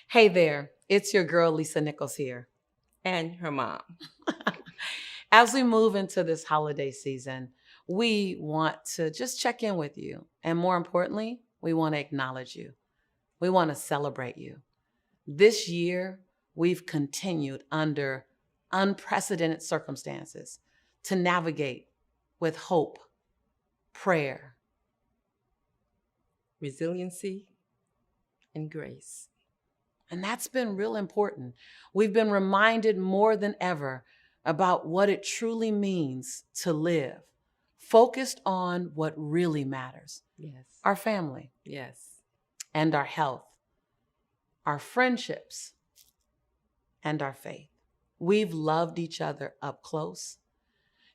Hey there, it's your girl Lisa Nichols here. And her mom. As we move into this holiday season, we want to just check in with you. And more importantly, we want to acknowledge you. We want to celebrate you. This year, we've continued under unprecedented circumstances to navigate with hope, prayer. Resiliency and grace. And that's been real important. We've been reminded more than ever about what it truly means to live, focused on what really matters: Yes. our family Yes. and our health, our friendships and our faith. We've loved each other up close,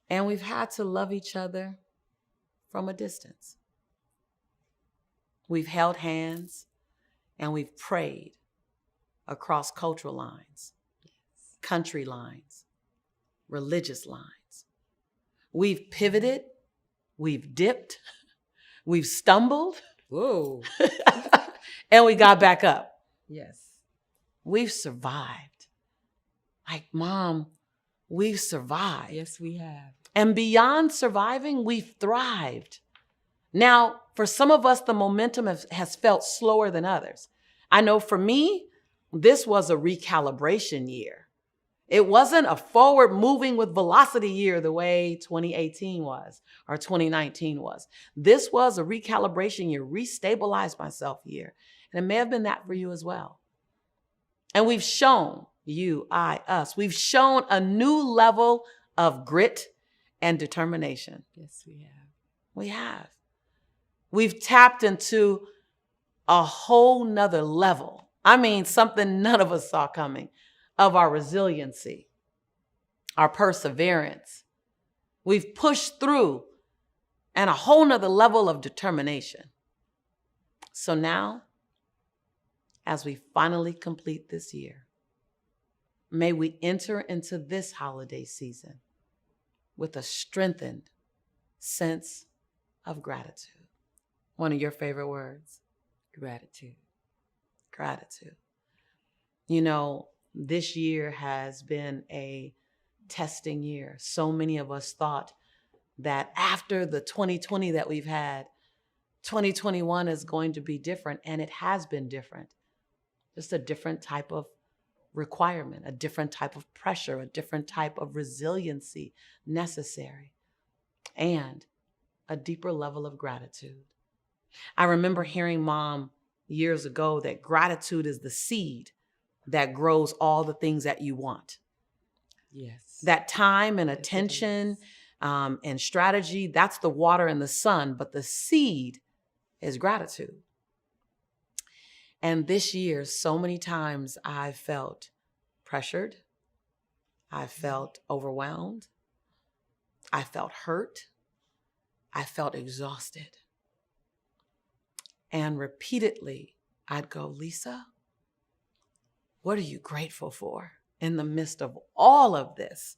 and we've had to love each other from a distance. We've held hands and we've prayed across cultural lines, country lines, religious lines. We've pivoted, we've dipped, we've stumbled, Whoa. and we got back up. Yes. We've survived. Like, Mom, we've survived. Yes, we have. And beyond surviving, we've thrived. Now, for some of us, the momentum has felt slower than others. I know for me, this was a recalibration year. It wasn't a forward moving with velocity year the way 2018 was or 2019 was. This was a recalibration year, restabilize myself year. And it may have been that for you as well. And we've shown you, I, us, we've shown a new level of grit and determination. Yes, we have. We have. We've tapped into a whole nother level. I mean, something none of us saw coming, of our resiliency, our perseverance. We've pushed through, and a whole nother level of determination. So now, as we finally complete this year, may we enter into this holiday season with a strengthened sense of gratitude. One of your favorite words? Gratitude. Gratitude. You know, this year has been a testing year. So many of us thought that after the 2020 that we've had, 2021 is going to be different, and it has been different. Just a different type of requirement, a different type of pressure, a different type of resiliency necessary, and a deeper level of gratitude. I remember hearing Mom years ago that gratitude is the seed that grows all the things that you want. Yes. That time and Yes, it attention is. and strategy, that's the water and the sun, but the seed is gratitude. And this year, so many times I've felt pressured, I felt overwhelmed, I felt hurt, I felt exhausted. And repeatedly, I'd go, Lisa, what are you grateful for in the midst of all of this?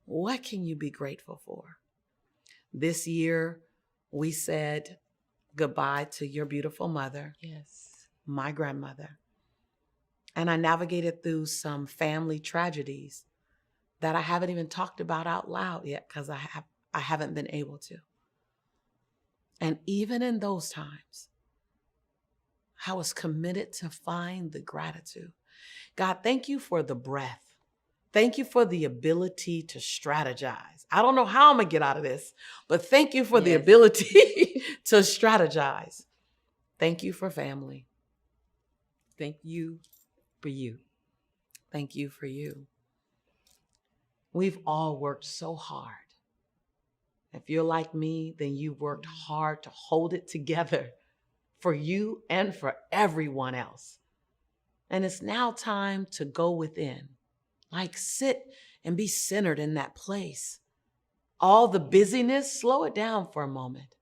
What can you be grateful for? This year, we said goodbye to your beautiful mother, Yes. my grandmother. And I navigated through some family tragedies that I haven't even talked about out loud yet because I haven't been able to. And even in those times, I was committed to find the gratitude. God, thank you for the breath. Thank you for the ability to strategize. I don't know how I'm going to get out of this, but thank you for the Yes. ability to strategize. Thank you for family. Thank you for you. Thank you for you. We've all worked so hard. If you're like me, then you've worked hard to hold it together for you and for everyone else. And it's now time to go within, like sit and be centered in that place. All the busyness, slow it down for a moment.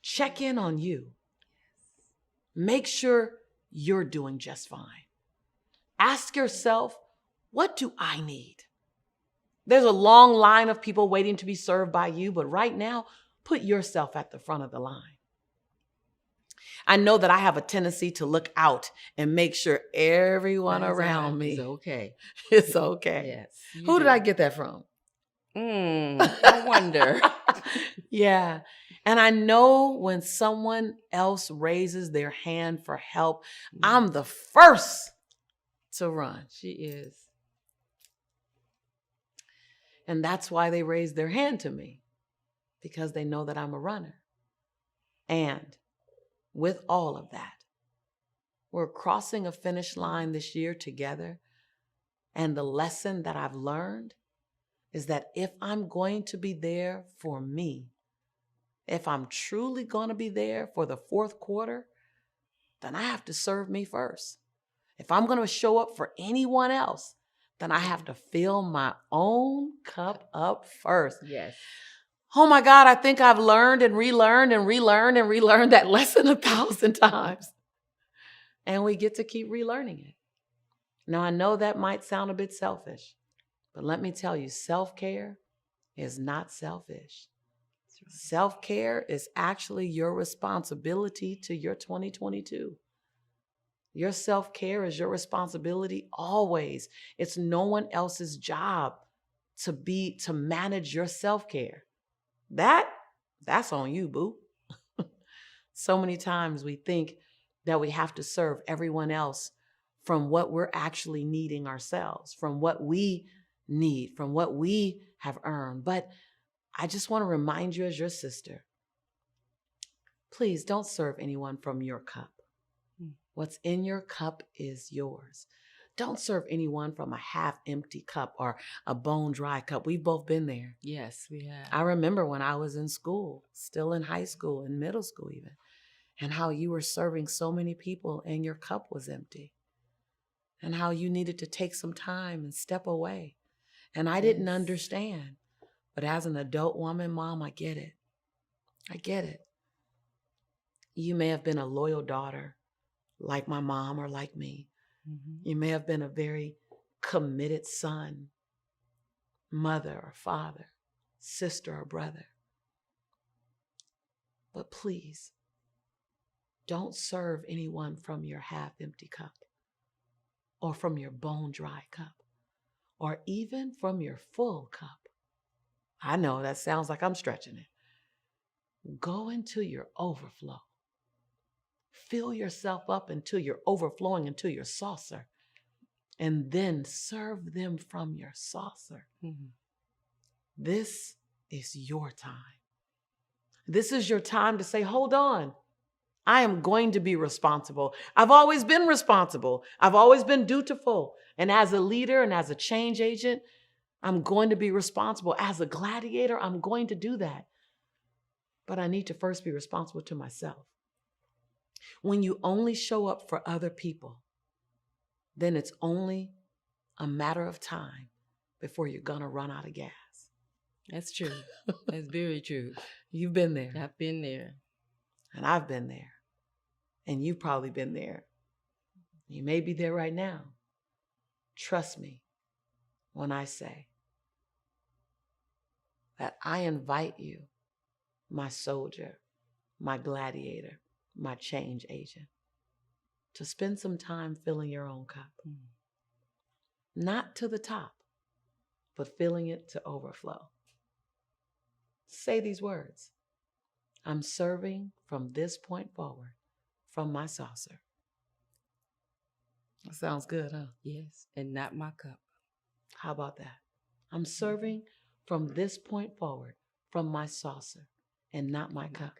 Check in on you. Make sure you're doing just fine. Ask yourself, what do I need? There's a long line of people waiting to be served by you, but right now, put yourself at the front of the line. I know that I have a tendency to look out and make sure everyone around me is okay. is okay. Yes. you Who did do. I get that from? I wonder. Yeah. And I know when someone else raises their hand for help, I'm the first to run. She is. And that's why they raise their hand to me, because they know that I'm a runner. And with all of that, we're crossing a finish line this year together. And the lesson that I've learned is that if I'm going to be there for me, if I'm truly going to be there for the fourth quarter, then I have to serve me first. If I'm going to show up for anyone else, then I have to fill my own cup up first. Yes. Oh my God, I think I've learned and relearned and relearned and relearned that lesson 1,000 times. And we get to keep relearning it. Now, I know that might sound a bit selfish, but let me tell you, self-care is not selfish. Self-care is actually your responsibility to your 2022. Your self-care is your responsibility always. It's no one else's job to manage your self-care. That's on you, boo. So many times we think that we have to serve everyone else from what we're actually needing ourselves, from what we need, from what we have earned. But I just want to remind you as your sister, please don't serve anyone from your cup. What's in your cup is yours. Don't serve anyone from a half-empty cup or a bone-dry cup. We've both been there. Yes, we have. I remember when I was in school, still in high school, in middle school even, and how you were serving so many people and your cup was empty, and how you needed to take some time and step away. And I didn't understand. But as an adult woman, Mom, I get it. I get it. You may have been a loyal daughter, like my mom or like me. You may have been a very committed son, mother or father, sister or brother. But please, don't serve anyone from your half-empty cup, or from your bone-dry cup, or even from your full cup. I know that sounds like I'm stretching it. Go into your overflow. Fill yourself up until you're overflowing into your saucer, and then serve them from your saucer. This is your time. This is your time to say, hold on. I am going to be responsible. I've always been responsible. I've always been dutiful. And as a leader and as a change agent, I'm going to be responsible. As a gladiator, I'm going to do that. But I need to first be responsible to myself. When you only show up for other people, then it's only a matter of time before you're going to run out of gas. That's true. That's very true. You've been there. I've been there. And I've been there. And you've probably been there. You may be there right now. Trust me when I say that I invite you, my soldier, my gladiator, my change agent, to spend some time filling your own cup. Not to the top, but filling it to overflow. Say these words. I'm serving from this point forward from my saucer. That sounds good, huh? Yes, and not my cup. How about that? I'm serving from this point forward from my saucer and not my cup.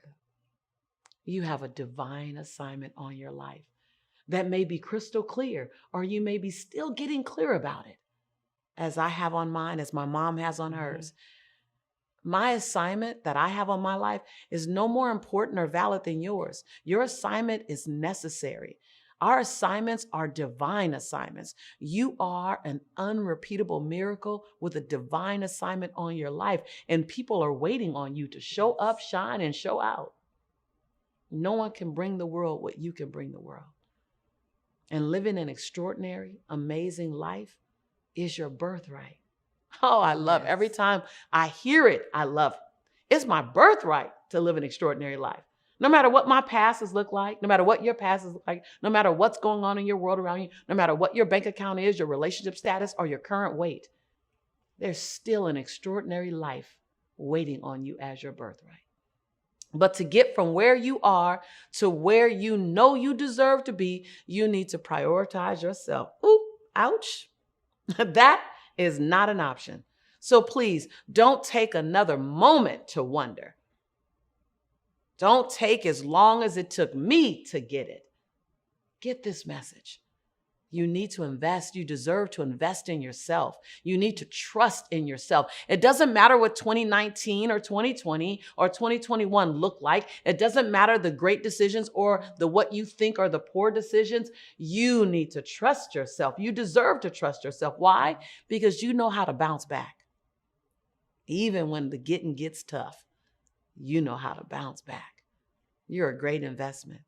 You have a divine assignment on your life that may be crystal clear, or you may be still getting clear about it, as I have on mine, as my mom has on hers. My assignment that I have on my life is no more important or valid than yours. Your assignment is necessary. Our assignments are divine assignments. You are an unrepeatable miracle with a divine assignment on your life, and people are waiting on you to show up, shine, and show out. No one can bring the world what you can bring the world. And living an extraordinary, amazing life is your birthright. Oh, I love every time I hear it. I love it. It's my birthright to live an extraordinary life. No matter what my past has looked like, no matter what your past is like, no matter what's going on in your world around you, no matter what your bank account is, your relationship status, or your current weight, there's still an extraordinary life waiting on you as your birthright. But to get from where you are to where you know you deserve to be, you need to prioritize yourself. Ooh, ouch. That is not an option. So please don't take another moment to wonder. Don't take as long as it took me to get it. Get this message. You need to invest. You deserve to invest in yourself. You need to trust in yourself. It doesn't matter what 2019 or 2020 or 2021 look like. It doesn't matter the great decisions or the what you think are the poor decisions. You need to trust yourself. You deserve to trust yourself. Why? Because you know how to bounce back. Even when the getting gets tough, you know how to bounce back. You're a great investment.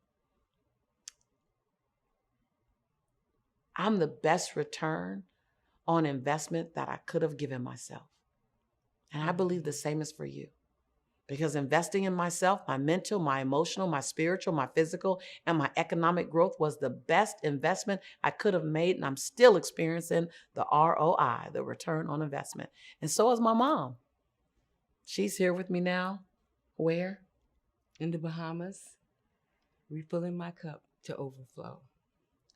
I'm the best return on investment that I could have given myself. And I believe the same is for you. Because investing in myself, my mental, my emotional, my spiritual, my physical, and my economic growth was the best investment I could have made. And I'm still experiencing the ROI, the return on investment. And so is my mom. She's here with me now. Where? In the Bahamas, refilling my cup to overflow.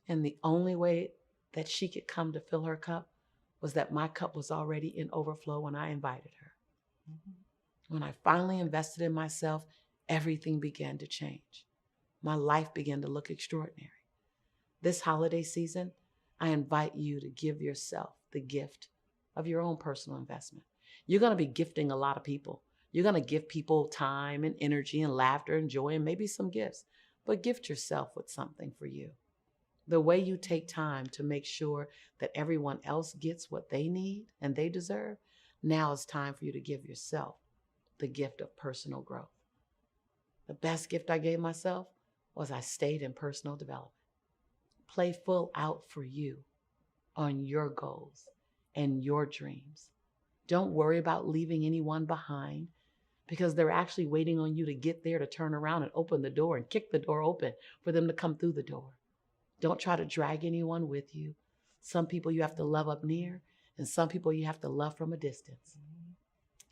And the only way that she could come to fill her cup was that my cup was already in overflow when I invited her. Mm-hmm. When I finally invested in myself, everything began to change. My life began to look extraordinary. This holiday season, I invite you to give yourself the gift of your own personal investment. You're going to be gifting a lot of people. You're going to give people time and energy and laughter and joy and maybe some gifts, but gift yourself with something for you. The way you take time to make sure that everyone else gets what they need and they deserve, now it's time for you to give yourself the gift of personal growth. The best gift I gave myself was I stayed in personal development. Play full out for you on your goals and your dreams. Don't worry about leaving anyone behind because they're actually waiting on you to get there to turn around and open the door and kick the door open for them to come through the door. Don't try to drag anyone with you. Some people you have to love up near, and some people you have to love from a distance.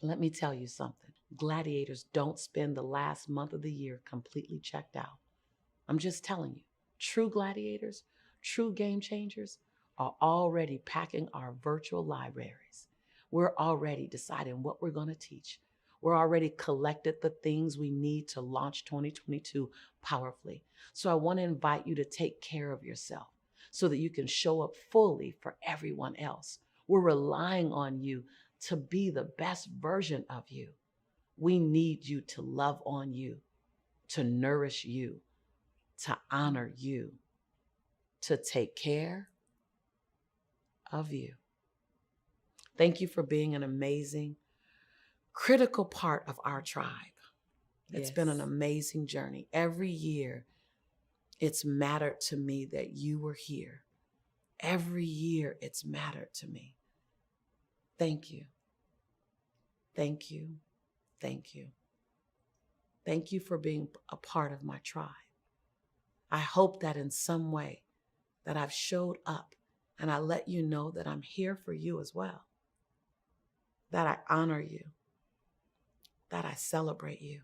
Let me tell you something. Gladiators don't spend the last month of the year completely checked out. I'm just telling you, true gladiators, true game changers are already packing our virtual libraries. We're already deciding what we're going to teach. We're already collected the things we need to launch 2022 powerfully. So I want to invite you to take care of yourself so that you can show up fully for everyone else. We're relying on you to be the best version of you. We need you to love on you, to nourish you, to honor you, to take care of you. Thank you for being an amazing, critical part of our tribe. It's been an amazing journey. Every year, it's mattered to me that you were here. Every year, it's mattered to me. Thank you. Thank you. Thank you. Thank you for being a part of my tribe. I hope that in some way that I've showed up and I let you know that I'm here for you as well. That I honor you. That I celebrate you.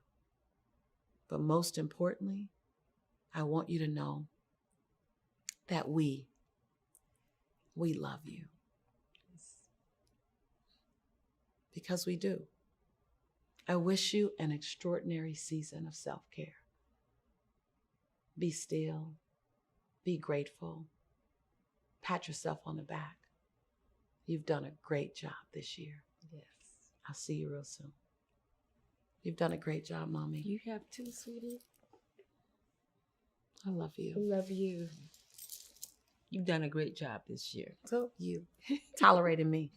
But most importantly, I want you to know that we love you. Because we do. I wish you an extraordinary season of self-care. Be still. Be grateful. Pat yourself on the back. You've done a great job this year. Yes. I'll see you real soon. You've done a great job, Mommy. You have too, sweetie. I love you. I love you. You've done a great job this year. So you tolerating me.